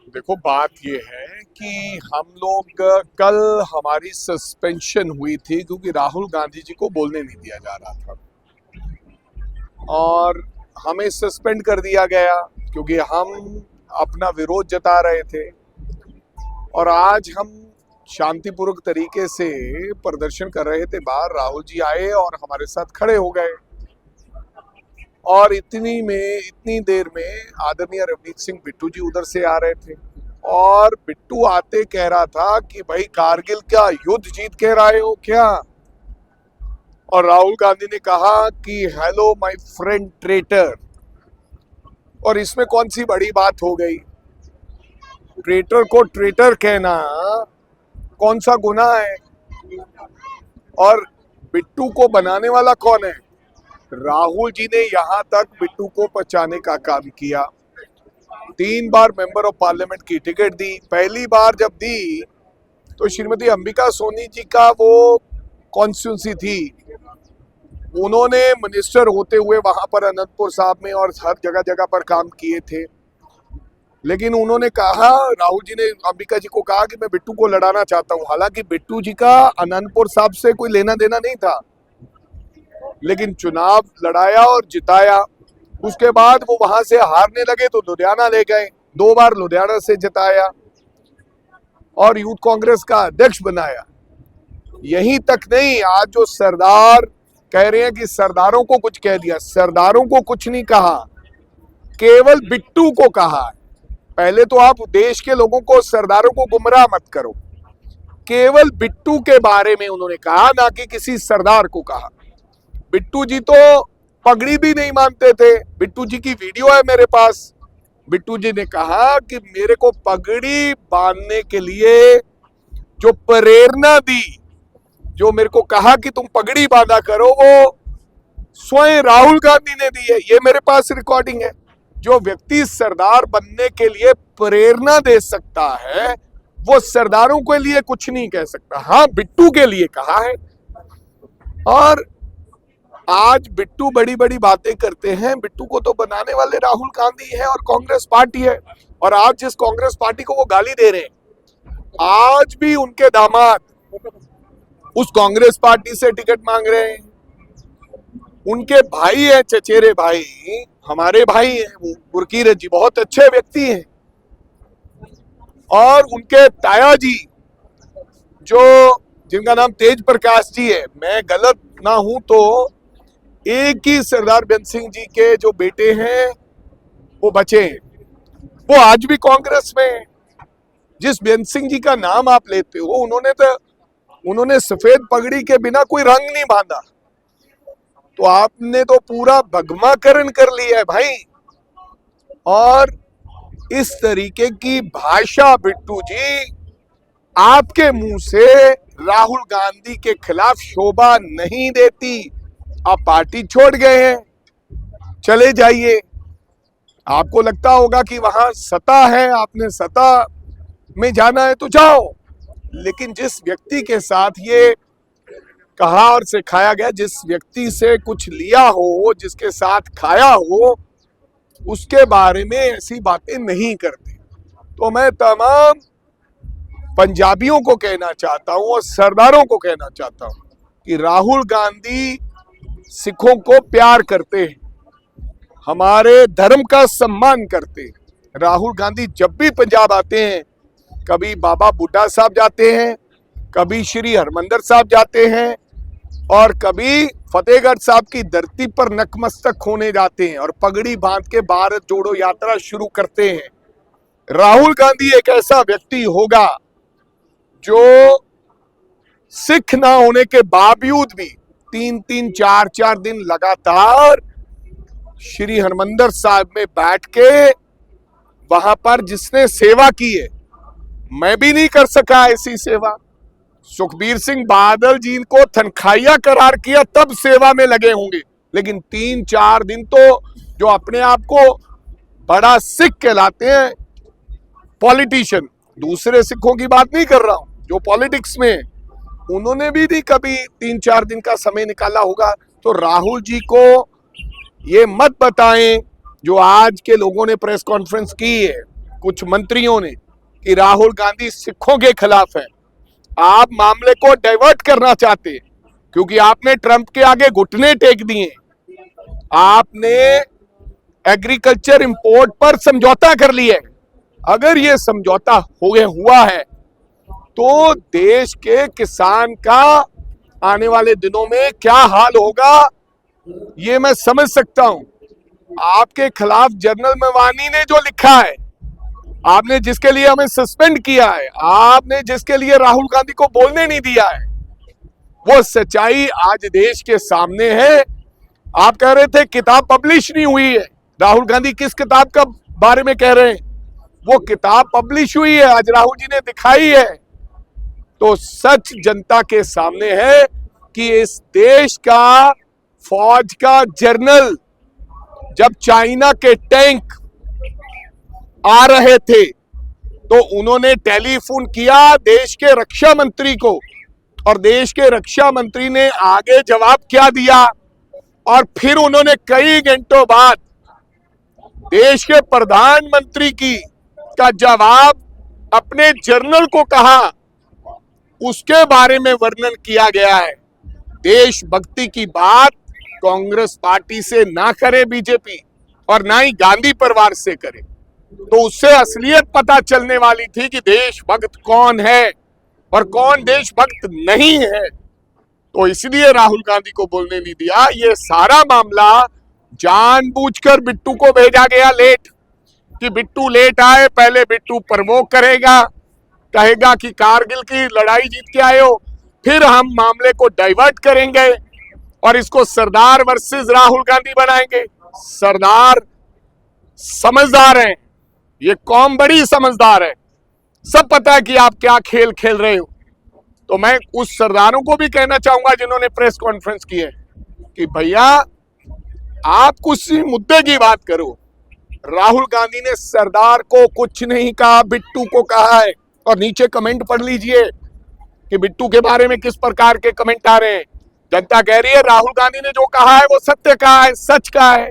देखो, बात ये है कि हम लोग कल हमारी सस्पेंशन हुई थी क्योंकि राहुल गांधी जी को बोलने नहीं दिया जा रहा था और हमें सस्पेंड कर दिया गया क्योंकि हम अपना विरोध जता रहे थे। और आज हम शांतिपूर्वक तरीके से प्रदर्शन कर रहे थे बाहर, राहुल जी आए और हमारे साथ खड़े हो गए और इतनी देर में आदरणीय रवनीत सिंह बिट्टू जी उधर से आ रहे थे और बिट्टू आते कह रहा था कि भाई कारगिल का युद्ध जीत के आए हो क्या। और राहुल गांधी ने कहा कि हेलो माय फ्रेंड ट्रेटर। और इसमें कौन सी बड़ी बात हो गई? ट्रेटर को ट्रेटर कहना कौन सा गुनाह है? और बिट्टू को बनाने वाला कौन है? राहुल जी ने यहां तक बिट्टू को बचाने का काम किया। 3 बार मेंबर ऑफ पार्लियामेंट की टिकट दी। पहली बार जब दी तो श्रीमती अंबिका सोनी जी का वो कॉन्स्टिट्यूंसी थी, उन्होंने मिनिस्टर होते हुए वहां पर अनंतपुर साहब में और हर जगह जगह पर काम किए थे। लेकिन उन्होंने कहा, राहुल जी ने अंबिका जी को कहा कि मैं बिट्टू को लड़ाना चाहता हूं। हालांकि बिट्टू जी का अनंतपुर साहब से कोई लेना देना नहीं था, लेकिन चुनाव लड़ाया और जिताया। उसके बाद वो वहां से हारने लगे तो लुधियाना ले गए, 2 बार लुधियाना से जिताया और यूथ कांग्रेस का अध्यक्ष बनाया। यहीं तक नहीं, आज जो सरदार कह रहे हैं कि सरदारों को कुछ कह दिया, सरदारों को कुछ नहीं कहा, केवल बिट्टू को कहा। पहले तो आप देश के लोगों को, सरदारों को गुमराह मत करो। केवल बिट्टू के बारे में उन्होंने कहा, ना कि किसी सरदार को कहा। बिट्टू जी तो पगड़ी भी नहीं मानते थे। बिट्टू जी की वीडियो है मेरे पास। बिट्टू जी ने कहा कि मेरे को पगड़ी बांधने के लिए जो प्रेरणा दी, जो मेरे को कहा कि तुम पगड़ी बांधा करो, वो स्वयं राहुल गांधी ने दी है। ये मेरे पास रिकॉर्डिंग है। जो व्यक्ति सरदार बनने के लिए प्रेरणा दे सकता है, वो सरदारों के लिए कुछ नहीं कह सकता। हाँ, बिट्टू के लिए कहा है। और आज बिट्टू बड़ी बड़ी बातें करते हैं। बिट्टू को तो बनाने वाले राहुल गांधी है और कांग्रेस पार्टी है। और आज जिस कांग्रेस पार्टी को वो गाली दे रहे हैं, आज भी उनके दामाद उस कांग्रेस पार्टी से टिकट मांग रहे हैं। उनके भाई है, चचेरे भाई, हमारे भाई हैं, वो गुरकीरत जी बहुत अच्छे व्यक्ति हैं। और उनके ताया जी, जो जिनका नाम तेज प्रकाश जी है, मैं गलत ना हूं तो एक ही सरदार बेअंत सिंह जी के जो बेटे हैं वो बचे हैं, वो आज भी कांग्रेस में है। जिस बेअंत सिंह जी का नाम आप लेते हो, उन्होंने सफेद पगड़ी के बिना कोई रंग नहीं बांधा। तो आपने तो पूरा भगमाकरण कर लिया है भाई। और इस तरीके की भाषा बिट्टू जी आपके मुंह से राहुल गांधी के खिलाफ शोभा नहीं देती। आप पार्टी छोड़ गए हैं, चले जाइए। आपको लगता होगा कि वहां सत्ता है, आपने सत्ता में जाना है तो जाओ। लेकिन जिस व्यक्ति के साथ ये कहा और सिखाया गया, जिस व्यक्ति से कुछ लिया हो, जिसके साथ खाया हो, उसके बारे में ऐसी बातें नहीं करते। तो मैं तमाम पंजाबियों को कहना चाहता हूं और सरदारों को कहना चाहता हूं कि राहुल गांधी सिखों को प्यार करते हैं, हमारे धर्म का सम्मान करते हैं। राहुल गांधी जब भी पंजाब आते हैं, कभी बाबा बुड्ढा साहब जाते हैं, कभी श्री हरमंदिर साहब जाते हैं और कभी फतेहगढ़ साहब की धरती पर नतमस्तक होने जाते हैं और पगड़ी बांध के भारत जोड़ो यात्रा शुरू करते हैं। राहुल गांधी एक ऐसा व्यक्ति होगा जो सिख ना होने के बावजूद भी 3-3, 4-4 दिन लगातार श्री हरमंदिर साहब में बैठ के वहां पर जिसने सेवा की है, मैं भी नहीं कर सका ऐसी सेवा। सुखबीर सिंह बादल जी को तनख्वाहिया करार किया तब सेवा में लगे होंगे, लेकिन 3-4 दिन तो जो अपने आप को बड़ा सिख कहलाते हैं, पॉलिटिशियन, दूसरे सिखों की बात नहीं कर रहा हूं, जो पॉलिटिक्स में, उन्होंने भी नहीं कभी 3-4 दिन का समय निकाला होगा। तो राहुल जी को ये मत बताएं जो आज के लोगों ने प्रेस कॉन्फ्रेंस की है कुछ मंत्रियों ने कि राहुल गांधी सिखों के खिलाफ है। आप मामले को डाइवर्ट करना चाहते हैं क्योंकि आपने ट्रंप के आगे घुटने टेक दिए। आपने एग्रीकल्चर इंपोर्ट पर समझौता कर लिया है। अगर ये समझौता हुआ है तो देश के किसान का आने वाले दिनों में क्या हाल होगा ये मैं समझ सकता हूं। आपके खिलाफ जनरल मेवानी ने जो लिखा है, आपने जिसके लिए हमें सस्पेंड किया है, आपने जिसके लिए राहुल गांधी को बोलने नहीं दिया है, वो सच्चाई आज देश के सामने है। आप कह रहे थे किताब पब्लिश नहीं हुई है। राहुल गांधी किस किताब का बारे में कह रहे हैं? वो किताब पब्लिश हुई है, आज राहुल जी ने दिखाई है। तो सच जनता के सामने है कि इस देश का फौज का जनरल जब चाइना के टैंक आ रहे थे तो उन्होंने टेलीफोन किया देश के रक्षा मंत्री को, और देश के रक्षा मंत्री ने आगे जवाब क्या दिया, और फिर उन्होंने कई घंटों बाद देश के प्रधानमंत्री का जवाब अपने जनरल को कहा, उसके बारे में वर्णन किया गया है। देशभक्ति की बात कांग्रेस पार्टी से ना करे बीजेपी, और ना ही गांधी परिवार से करे, तो उससे असलियत पता चलने वाली थी कि देशभक्त कौन है और कौन देशभक्त नहीं है। तो इसलिए राहुल गांधी को बोलने नहीं दिया। ये सारा मामला जानबूझकर बिट्टू को भेजा गया लेट, कि बिट्टू लेट आए, पहले बिट्टू प्रवोक करेगा, कहेगा कि कारगिल की लड़ाई जीत के आए हो, फिर हम मामले को डाइवर्ट करेंगे और इसको सरदार वर्सेस राहुल गांधी बनाएंगे। सरदार समझदार हैं, ये कौम बड़ी समझदार है, सब पता है कि आप क्या खेल खेल रहे हो। तो मैं उस सरदारों को भी कहना चाहूंगा जिन्होंने प्रेस कॉन्फ्रेंस की है कि भैया आप कुछ मुद्दे की बात करो। राहुल गांधी ने सरदार को कुछ नहीं कहा, बिट्टू को कहा है। और नीचे कमेंट पढ़ लीजिए कि बिट्टू के बारे में किस प्रकार के कमेंट आ रहे हैं। जनता कह रही है राहुल गांधी ने जो कहा है वो सत्य कहा है, सच कहा है।